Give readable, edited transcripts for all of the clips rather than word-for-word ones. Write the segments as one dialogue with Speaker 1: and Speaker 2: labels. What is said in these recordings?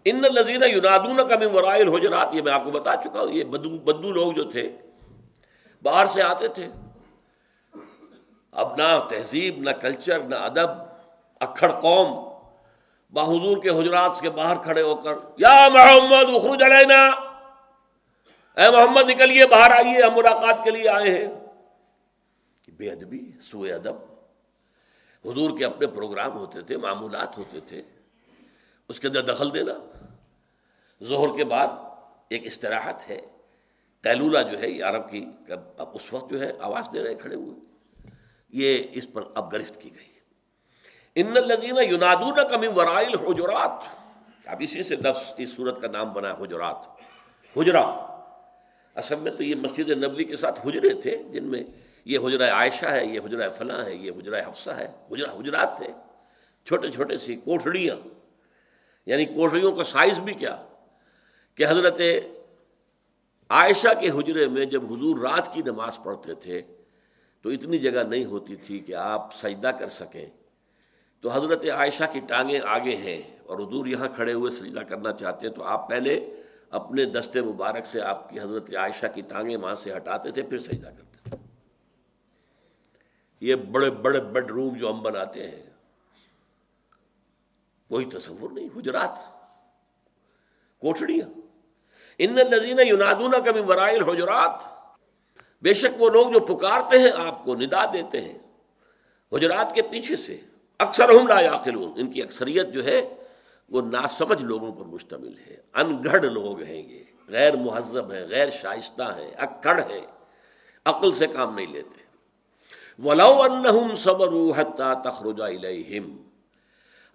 Speaker 1: ان الذین ینادونک من وراء الحجرات، یہ میں آپ کو بتا چکا ہوں، یہ بدو لوگ جو تھے باہر سے آتے تھے، اب نہ تہذیب نہ کلچر نہ ادب، اکھڑ قوم، حضور کے حجرات کے باہر کھڑے ہو کر یا محمد اخرج علینا، اے محمد نکلیے باہر آئیے، ہم ملاقات کے لیے آئے ہیں۔ بے ادبی، سوء ادب۔ حضور کے اپنے پروگرام ہوتے تھے، معمولات ہوتے تھے، اس کے اندر دخل دینا۔ ظہر کے بعد ایک استراحت ہے، قیلولہ جو ہے یہ عرب کی، اب اس وقت جو ہے آواز دے رہے کھڑے ہوئے، یہ اس پر اب گرفت کی گئی۔ ان الذین ینادونک من وراء الحجرات، اب اسی سے نفس اس سورت کا نام بنا حجرات، حجرہ۔ اصل میں تو یہ مسجد نبوی کے ساتھ حجرے تھے، جن میں یہ حجرہ عائشہ ہے، یہ حجرہ فلاں ہے، یہ حجرہ حفصہ ہے، حجرات تھے، چھوٹے چھوٹے سی کوٹھڑیاں، یعنی کوٹھڑیوں کا سائز بھی کیا کہ حضرت عائشہ کے حجرے میں جب حضور رات کی نماز پڑھتے تھے تو اتنی جگہ نہیں ہوتی تھی کہ آپ سجدہ کر سکیں، تو حضرت عائشہ کی ٹانگیں آگے ہیں اور حضور یہاں کھڑے ہوئے سجدہ کرنا چاہتے ہیں، تو آپ پہلے اپنے دست مبارک سے آپ کی حضرت عائشہ کی ٹانگیں وہاں سے ہٹاتے تھے، پھر سجدہ کرتے تھے۔ یہ بڑے بڑے بیڈ روم جو ہم بناتے ہیں، کوئی تصور نہیں، حجرات، کوٹھڑیاں۔ ان الذین ینادونک من وراء الحجرات، بے شک وہ لوگ جو پکارتے ہیں آپ کو، ندا دیتے ہیں حجرات کے پیچھے سے، اکثرہم لا یعقلون، ان کی اکثریت جو ہے وہ ناسمجھ لوگوں پر مشتمل ہے، ان گھڑ لوگ ہیں، یہ غیر مہذب ہیں، غیر شائستہ ہیں، اکڑ ہیں، عقل سے کام نہیں لیتے۔ وَلَوْ أَنَّهُمْ صَبَرُوا حَتَّى تَخْرُجَ إِلَيْهِمْ،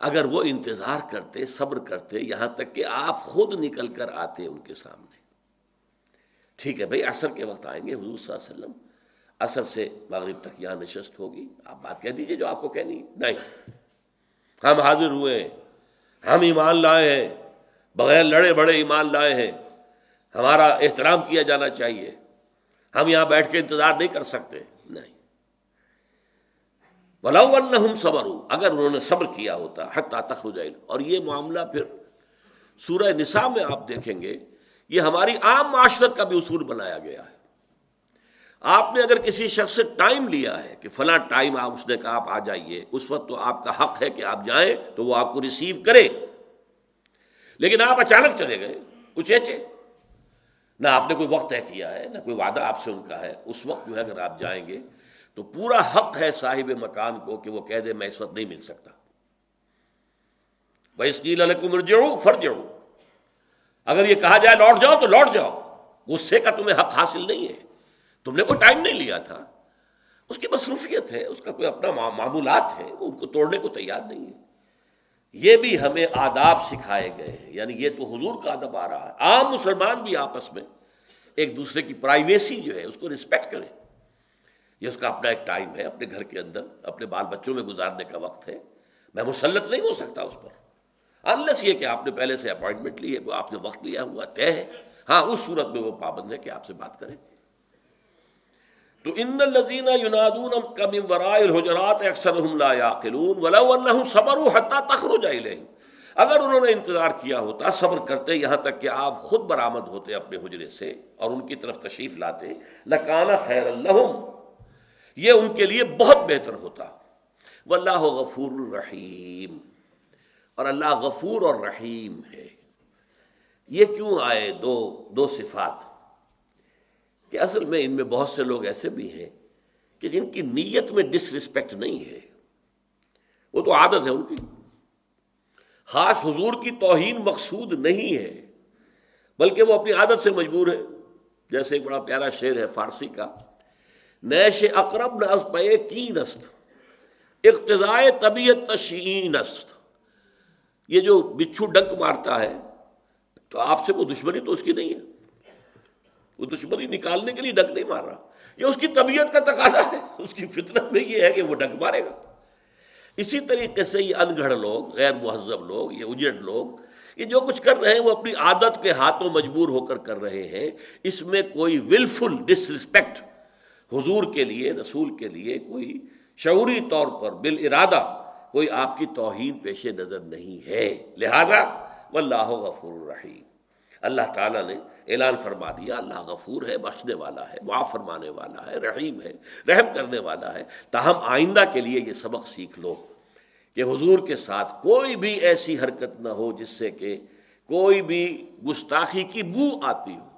Speaker 1: اگر وہ انتظار کرتے، صبر کرتے یہاں تک کہ آپ خود نکل کر آتے ان کے سامنے۔ ٹھیک ہے بھئی، عصر کے وقت آئیں گے حضور صلی اللہ علیہ وسلم، عصر سے مغرب تک یہاں نشست ہوگی، آپ بات کہہ دیجئے جو آپ کو کہنی ہے۔ نہیں، ہم حاضر ہوئے ہیں، ہم ایمان لائے ہیں، بغیر لڑے بڑے ایمان لائے ہیں، ہمارا احترام کیا جانا چاہیے، ہم یہاں بیٹھ کے انتظار نہیں کر سکتے۔ نہیں، وَلَوْ أَنَّهُمْ صَبَرُوا، اگر انہوں نے صبر کیا ہوتا، حتیٰ تخرج إليهم، اور یہ معاملہ پھر سورہ نساء میں آپ دیکھیں گے، یہ ہماری عام معاشرت کا بھی اصول بنایا گیا ہے۔ آپ نے اگر کسی شخص سے ٹائم لیا ہے کہ فلاں ٹائم آپ، اس نے کہا آپ آ جائیے، اس وقت تو آپ کا حق ہے کہ آپ جائیں تو وہ آپ کو ریسیو کرے، لیکن آپ اچانک چلے گئے کچھ ایچے، نہ آپ نے کوئی وقت طے کیا ہے، نہ کوئی وعدہ آپ سے ان کا ہے، اس وقت جو ہے اگر آپ جائیں گے تو پورا حق ہے صاحب مکان کو کہ وہ کہہ دے میں اس وقت نہیں مل سکتا۔ وَإِذْ قِيلَ لَكُمُ ارْجِعُوا فَارْجِعُوا، اگر یہ کہا جائے لوٹ جاؤ تو لوٹ جاؤ، غصے کا تمہیں حق حاصل نہیں ہے، تم نے کوئی ٹائم نہیں لیا تھا، اس کی مصروفیت ہے، اس کا کوئی اپنا معمولات ہے، وہ ان کو توڑنے کو تیار نہیں ہے۔ یہ بھی ہمیں آداب سکھائے گئے ہیں، یعنی یہ تو حضور کا ادب آ رہا ہے، عام مسلمان بھی آپس میں ایک دوسرے کی پرائیویسی جو ہے اس کو رسپیکٹ کریں۔ یہ اس کا اپنا ایک ٹائم ہے، اپنے گھر کے اندر اپنے بال بچوں میں گزارنے کا وقت ہے، میں مسلط نہیں ہو سکتا اس پر، انلیس یہ کہ آپ نے پہلے سے اپوائنٹمنٹ لی ہے، کوئی آپ نے وقت لیا ہوا طے ہے، ہاں اس صورت میں وہ پابند ہے کہ آپ سے بات کریں۔ تو ان الذین ینادونک من وراء الحجرات اکثرهم لا یعقلون ولو انہم صبروا حتی تخرج الیہم، اگر انہوں نے انتظار کیا ہوتا، صبر کرتے یہاں تک کہ آپ خود برآمد ہوتے اپنے حجرے سے اور ان کی طرف تشریف لاتے، لکان خیرا لہم، یہ ان کے لیے بہت بہتر ہوتا۔ واللہ غفور رحیم، اور اللہ غفور اور رحیم ہے۔ یہ کیوں آئے دو صفات؟ کہ اصل میں ان میں بہت سے لوگ ایسے بھی ہیں کہ جن کی نیت میں ڈس رسپیکٹ نہیں ہے، وہ تو عادت ہے ان کی، خاص حضور کی توہین مقصود نہیں ہے، بلکہ وہ اپنی عادت سے مجبور ہے۔ جیسے ایک بڑا پیارا شعر ہے فارسی کا، نیش اقرب نہ از پے کین است، اقتضائے طبیعت تشیین است۔ یہ جو بچھو ڈنک مارتا ہے تو آپ سے وہ دشمنی تو اس کی نہیں ہے، وہ دشمنی نکالنے کے لیے ڈنک نہیں مار رہا، یہ اس کی طبیعت کا تقاضا ہے، اس کی فطرت میں یہ ہے کہ وہ ڈنک مارے گا۔ اسی طریقے سے یہ انگھڑ لوگ، غیر مہذب لوگ، یہ اجڑ لوگ، یہ جو کچھ کر رہے ہیں وہ اپنی عادت کے ہاتھوں مجبور ہو کر کر رہے ہیں، اس میں کوئی ولفل ڈس رسپیکٹ حضور کے لیے، رسول کے لیے کوئی شعوری طور پر بالارادہ کوئی آپ کی توہین پیش نظر نہیں ہے۔ لہذا واللہ غفور رحیم۔ اللہ تعالیٰ نے اعلان فرما دیا اللہ غفور ہے، بخشنے والا ہے، معاف فرمانے والا ہے، رحیم ہے، رحم کرنے والا ہے۔ تاہم آئندہ کے لیے یہ سبق سیکھ لو کہ حضور کے ساتھ کوئی بھی ایسی حرکت نہ ہو جس سے کہ کوئی بھی گستاخی کی بو آتی ہو،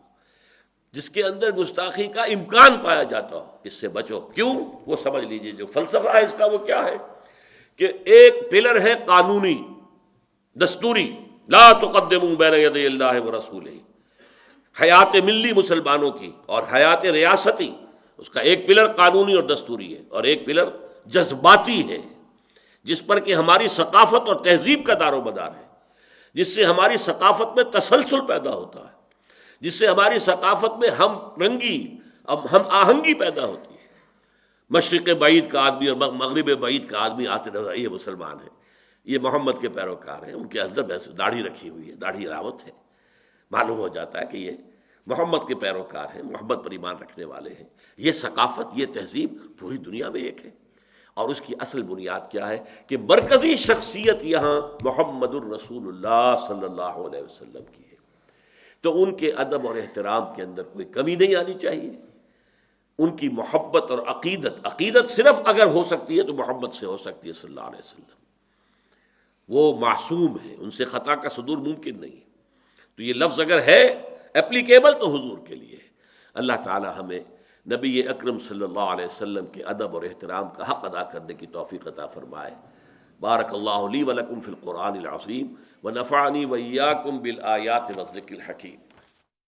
Speaker 1: جس کے اندر گستاخی کا امکان پایا جاتا ہو، اس سے بچو۔ کیوں؟ وہ سمجھ لیجئے جو فلسفہ ہے اس کا وہ کیا ہے کہ ایک پلر ہے قانونی دستوری، لا تقدموا بین یدی اللہ ورسولہ، حیات ملی مسلمانوں کی اور حیات ریاستی، اس کا ایک پلر قانونی اور دستوری ہے، اور ایک پلر جذباتی ہے جس پر کہ ہماری ثقافت اور تہذیب کا دار و مدار ہے، جس سے ہماری ثقافت میں تسلسل پیدا ہوتا ہے، جس سے ہماری ثقافت میں ہم رنگی ہم آہنگی پیدا ہوتی ہے۔ مشرق بعید کا آدمی اور مغرب بعید کا آدمی آتے نظر یہ مسلمان ہیں، یہ محمد کے پیروکار ہیں، ان کے اندر داڑھی رکھی ہوئی ہے، داڑھی علامت ہے، معلوم ہو جاتا ہے کہ یہ محمد کے پیروکار ہیں، محمد پر ایمان رکھنے والے ہیں۔ یہ ثقافت، یہ تہذیب پوری دنیا میں ایک ہے، اور اس کی اصل بنیاد کیا ہے کہ مرکزی شخصیت یہاں محمد الرسول اللہ صلی اللہ علیہ وسلم کی ہے، تو ان کے ادب اور احترام کے اندر کوئی کمی نہیں آنی چاہیے۔ ان کی محبت اور عقیدت صرف اگر ہو سکتی ہے تو محمد سے ہو سکتی ہے صلی اللہ علیہ وسلم، وہ معصوم ہے، ان سے خطا کا صدور ممکن نہیں ہے۔ تو یہ لفظ اگر ہے اپلیکیبل تو حضور کے لیے ہے۔ اللہ تعالی ہمیں نبی اکرم صلی اللہ علیہ وسلم کے ادب اور احترام کا حق ادا کرنے کی توفیق عطا فرمائے۔ بارک اللہ لی ولکم فی القرآن العظیم ونفعنی وإیاکم بالآیات والذکر الحکیم۔